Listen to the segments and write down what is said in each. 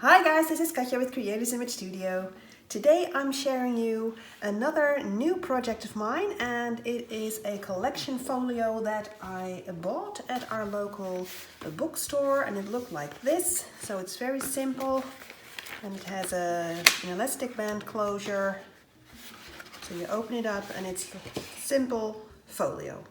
Hi guys, this is Katja with Creators Image Studio. Today I'm sharing you another new project of mine, and it is a collection folio that I bought at our local bookstore, and it looked like this. So it's very simple and it has an elastic band closure. So you open it up and it's a simple folio.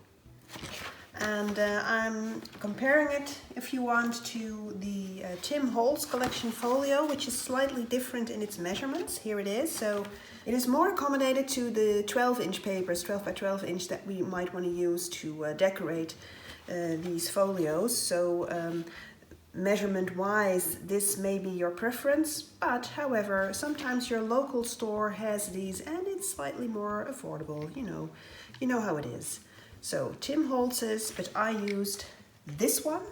And I'm comparing it, if you want, to the Tim Holtz collection folio, which is slightly different in its measurements. Here it is. So it is more accommodated to the 12-inch papers, 12 by 12 inch, that we might want to use to decorate these folios. So measurement-wise, this may be your preference, but however, sometimes your local store has these and it's slightly more affordable. You know how it is. So Tim Holtz's, but I used this one.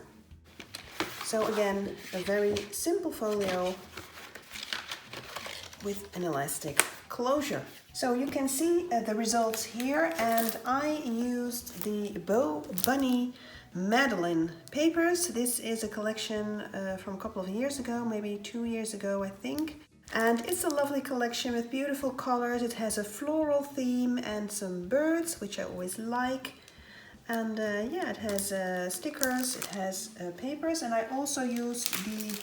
So again, a very simple folio with an elastic closure. So you can see the results here, and I used the Bo Bunny Madeline papers. This is a collection from a couple of years ago, maybe 2 years ago, I think. And it's a lovely collection with beautiful colors. It has a floral theme and some birds, which I always like. And yeah, it has stickers, it has papers, and I also used the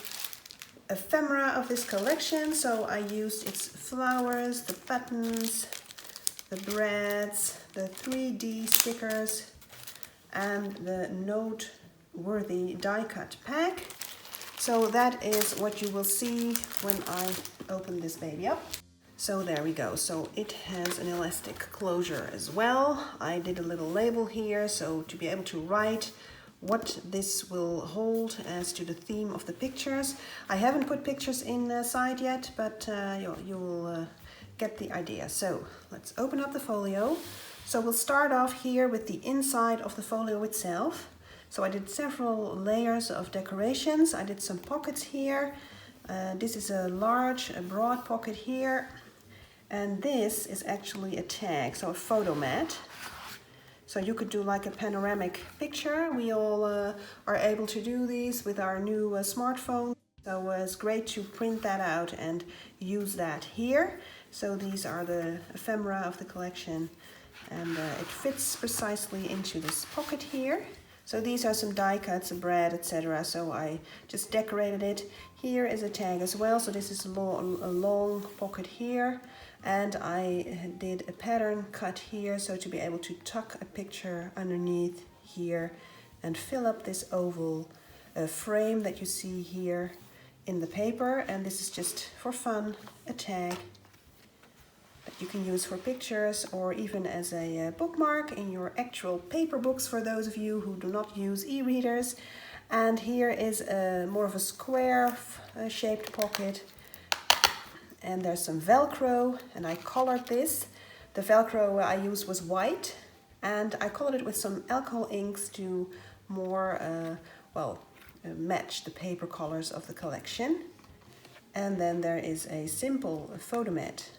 ephemera of this collection. So I used its flowers, the buttons, the breads, the 3D stickers, and the noteworthy die-cut pack. So that is what you will see when I open this baby up. So there we go. So it has an elastic closure as well. I did a little label here, so to be able to write what this will hold as to the theme of the pictures. I haven't put pictures inside yet, but you'll get the idea. So let's open up the folio. So we'll start off here with the inside of the folio itself. So I did several layers of decorations. I did some pockets here. This is a broad pocket here. And this is actually a tag, so a photo mat. So you could do like a panoramic picture. We all are able to do these with our new smartphone. So it's great to print that out and use that here. So these are the ephemera of the collection, and it fits precisely into this pocket here. So these are some die cuts, a bread, etc. So I just decorated it. Here is a tag as well. So this is a long pocket here. And I did a pattern cut here, so to be able to tuck a picture underneath here and fill up this oval frame that you see here in the paper. And this is just for fun, a tag that you can use for pictures or even as a bookmark in your actual paper books for those of you who do not use e-readers. And here is more of a square shaped pocket. And there's some Velcro, and I colored this. The Velcro I used was white, and I colored it with some alcohol inks to more, match the paper colors of the collection. And then there is a simple photo mat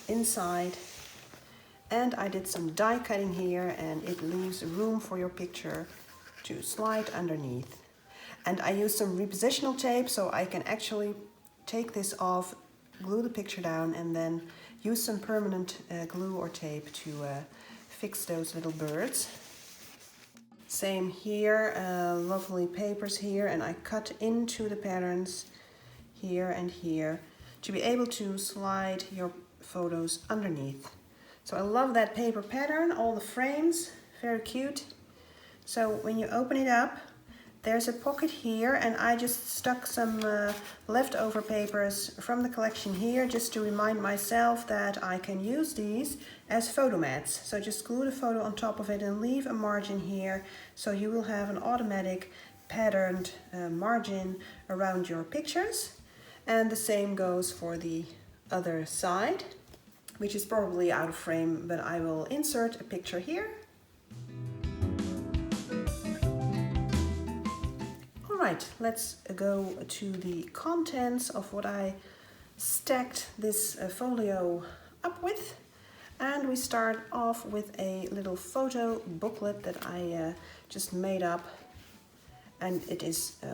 inside. And I did some die cutting here, and it leaves room for your picture to slide underneath. And I used some repositional tape, so I can actually take this off, glue the picture down, and then use some permanent glue or tape to fix those little birds. Same here, lovely papers here, and I cut into the patterns here and here to be able to slide your photos underneath. So I love that paper pattern, all the frames, very cute. So when you open it up, there's a pocket here, and I just stuck some leftover papers from the collection here just to remind myself that I can use these as photo mats. So just glue the photo on top of it and leave a margin here, so you will have an automatic patterned margin around your pictures. And the same goes for the other side, which is probably out of frame, but I will insert a picture here. Right, let's go to the contents of what I stacked this folio up with. And we start off with a little photo booklet that I just made up. and it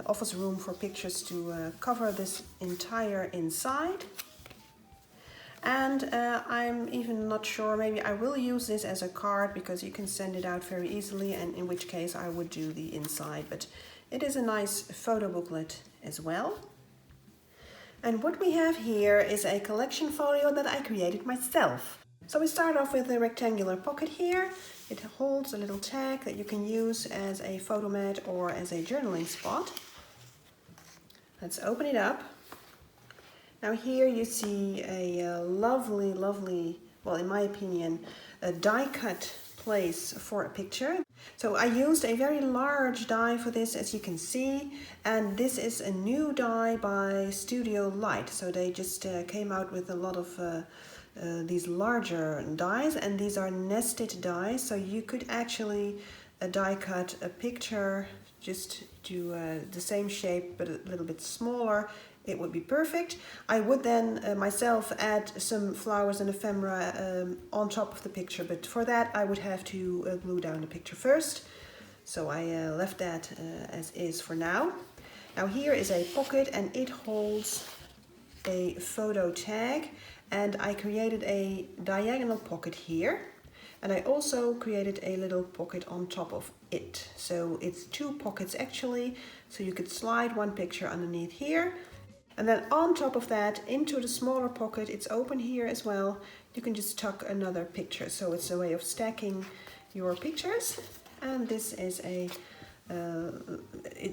offers room for pictures to cover this entire inside. And I'm even not sure, maybe I will use this as a card because you can send it out very easily, and in which case I would do the inside, but it is a nice photo booklet as well. And what we have here is a collection folio that I created myself. So we start off with a rectangular pocket here. It holds a little tag that you can use as a photo mat or as a journaling spot. Let's open it up. Now here you see a lovely, well, in my opinion, a die cut place for a picture. So I used a very large die for this, as you can see, and this is a new die by Studio Light. So they just came out with a lot of these larger dies, and these are nested dies, so you could actually die cut a picture just to the same shape but a little bit smaller. It would be perfect. I would then myself add some flowers and ephemera on top of the picture, but for that I would have to glue down the picture first. So I left that as is for now. Now here is a pocket, and it holds a photo tag, and I created a diagonal pocket here, and I also created a little pocket on top of it. So it's two pockets actually, so you could slide one picture underneath here. And then on top of that, into the smaller pocket, it's open here as well, you can just tuck another picture. So it's a way of stacking your pictures. And this is it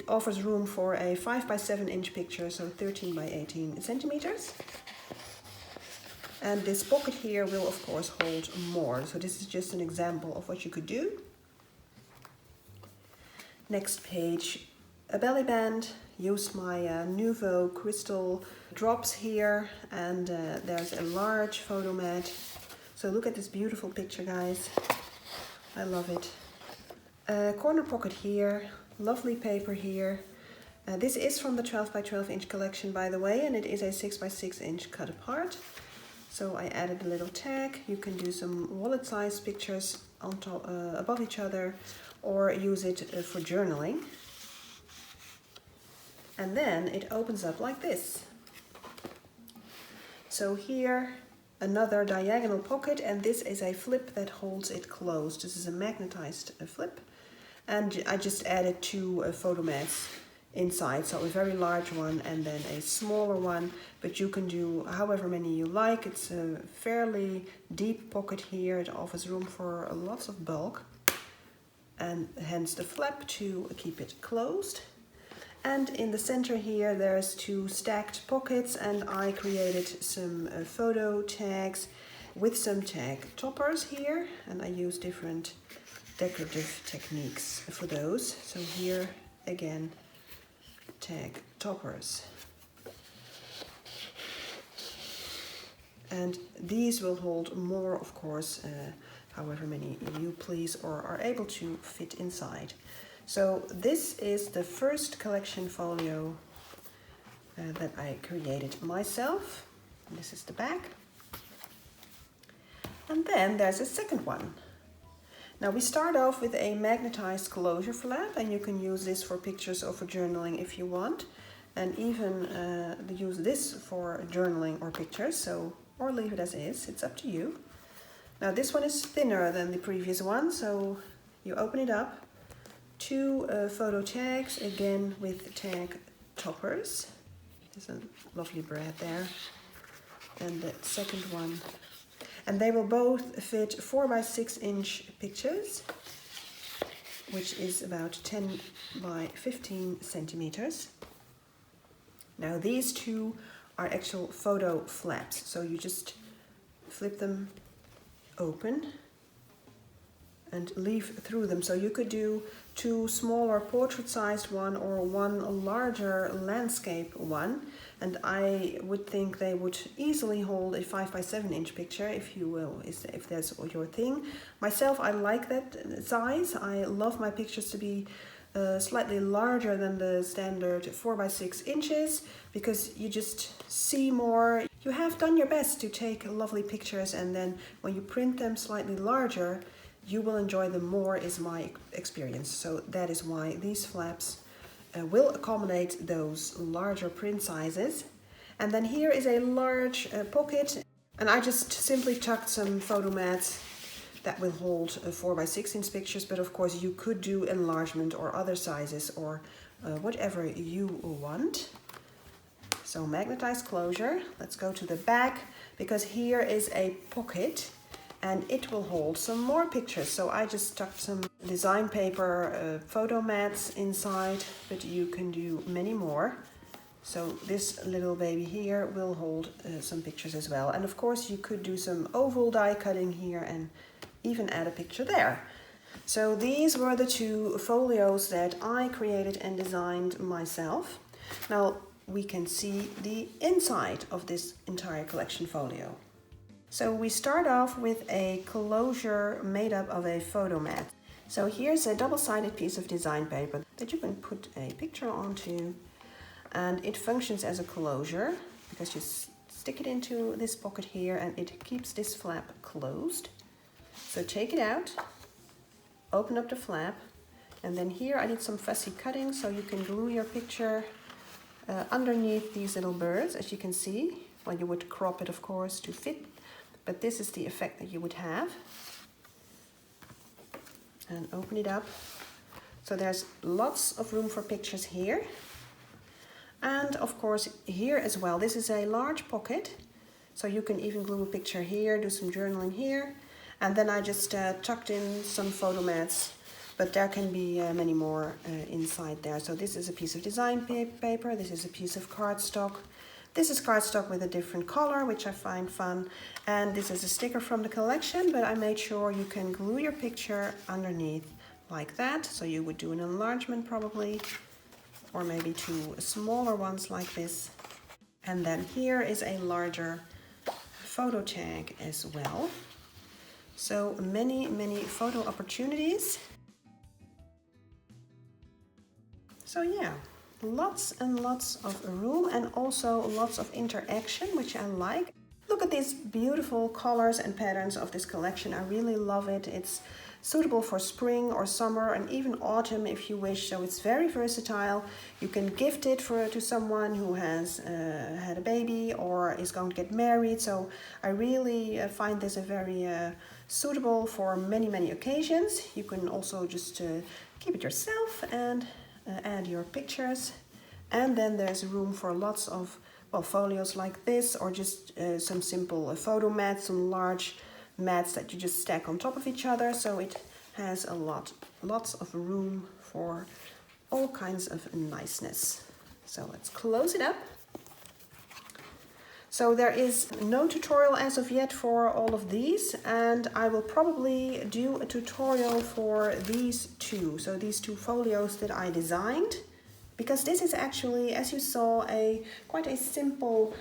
offers room for a 5 by 7 inch picture, so 13 by 18 centimeters. And this pocket here will of course hold more. So this is just an example of what you could do. Next page, a belly band. Use my Nouveau crystal drops here, and there's a large photo mat. So look at this beautiful picture, guys. I love it. Corner pocket here, lovely paper here. This is from the 12 by 12 inch collection, by the way, and it is a 6 by 6 inch cut apart. So I added a little tag. You can do some wallet size pictures on top, above each other, or use it for journaling. And then it opens up like this. So here, another diagonal pocket, and this is a flip that holds it closed. This is a magnetized flip, and I just added two photo mats inside, so a very large one and then a smaller one, but you can do however many you like. It's a fairly deep pocket here. It offers room for lots of bulk, and hence the flap to keep it closed. And in the center here there's two stacked pockets, and I created some photo tags with some tag toppers here, and I use different decorative techniques for those. So here again, tag toppers. And these will hold more, of course, however many you please or are able to fit inside. So this is the first collection folio that I created myself. This is the back. And then there's a second one. Now we start off with a magnetized closure flap, and you can use this for pictures or for journaling if you want, and even use this for journaling or pictures, so or leave it as is, it's up to you. Now this one is thinner than the previous one, so you open it up. Two photo tags, again with tag toppers. There's a lovely brad there. And the second one. And they will both fit 4 by 6 inch pictures, which is about 10 by 15 centimeters. Now these two are actual photo flaps, so you just flip them open and leaf through them. So you could do two smaller portrait-sized one or one larger landscape one, and I would think they would easily hold a 5 by 7 inch picture if you will, if that's your thing. Myself, I like that size. I love my pictures to be slightly larger than the standard 4 by 6 inches because you just see more. You have done your best to take lovely pictures, and then when you print them slightly larger, you will enjoy them more, is my experience. So that is why these flaps will accommodate those larger print sizes. And then here is a large pocket, and I just simply tucked some photo mats that will hold 4x6 pictures, but of course you could do enlargement or other sizes or whatever you want. So magnetized closure. Let's go to the back, because here is a pocket and it will hold some more pictures. So I just tucked some design paper photo mats inside, but you can do many more. So this little baby here will hold some pictures as well. And of course you could do some oval die cutting here and even add a picture there. So these were the two folios that I created and designed myself. Now we can see the inside of this entire collection folio. So we start off with a closure made up of a photo mat. So here's a double-sided piece of design paper that you can put a picture onto, and it functions as a closure because you stick it into this pocket here and it keeps this flap closed. So take it out, open up the flap, and then here I did some fussy cutting so you can glue your picture underneath these little birds, as you can see. Well, you would crop it of course to fit, but this is the effect that you would have. And open it up. So there's lots of room for pictures here. And of course here as well, this is a large pocket, so you can even glue a picture here, do some journaling here. And then I just tucked in some photo mats, but there can be many more inside there. So this is a piece of design paper, this is a piece of cardstock. This is cardstock with a different color, which I find fun. And this is a sticker from the collection, but I made sure you can glue your picture underneath like that. So you would do an enlargement probably, or maybe two smaller ones like this. And then here is a larger photo tag as well. So many photo opportunities. So yeah, lots and lots of room and also lots of interaction, which I like. Look at these beautiful colors and patterns of this collection. I really love it. It's suitable for spring or summer and even autumn if you wish. So it's very versatile. You can gift it to someone who has had a baby or is going to get married. So I really find this a very suitable for many occasions. You can also just keep it yourself and add your pictures. And then there's room for lots of folios like this, or just some simple photo mats, some large mats that you just stack on top of each other. So it has lots of room for all kinds of niceness. So let's close it up. So there is no tutorial as of yet for all of these, and I will probably do a tutorial for these two. So these two folios that I designed, because this is actually, as you saw, quite a simple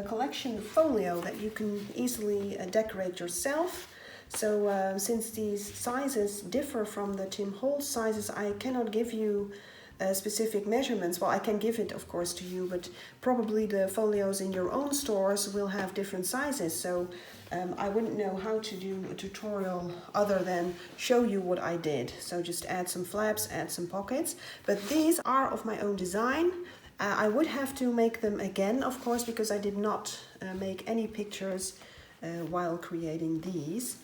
collection folio that you can easily decorate yourself. So since these sizes differ from the Tim Holtz sizes, I cannot give you specific measurements. Well, I can give it of course to you, but probably the folios in your own stores will have different sizes. So I wouldn't know how to do a tutorial other than show you what I did. So just add some flaps, add some pockets. But these are of my own design. I would have to make them again, of course, because I did not make any pictures while creating these.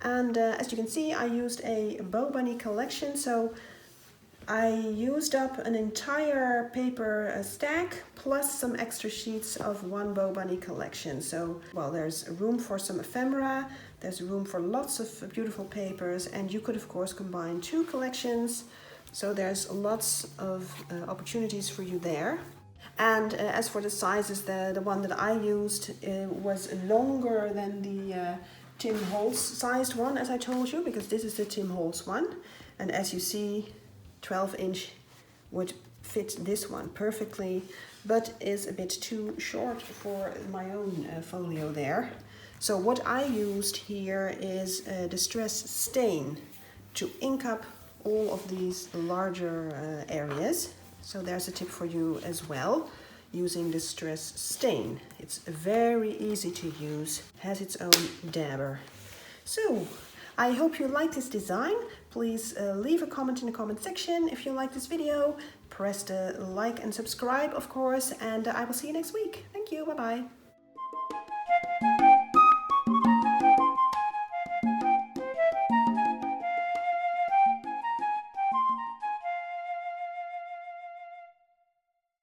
And as you can see, I used a Bow Bunny collection. So I used up an entire paper stack plus some extra sheets of one Bow Bunny collection. So, well, there's room for some ephemera, there's room for lots of beautiful papers, and you could of course combine two collections. So there's lots of opportunities for you there. And as for the sizes, the one that I used was longer than the Tim Holtz sized one, as I told you, because this is the Tim Holtz one. And as you see, 12-inch would fit this one perfectly, but is a bit too short for my own folio there. So what I used here is Distress Stain to ink up all of these larger areas. So there's a tip for you as well, using Distress Stain. It's very easy to use, has its own dabber. So I hope you like this design. Please leave a comment in the comment section if you like this video. Press the like and subscribe, of course, and I will see you next week. Thank you. Bye-bye.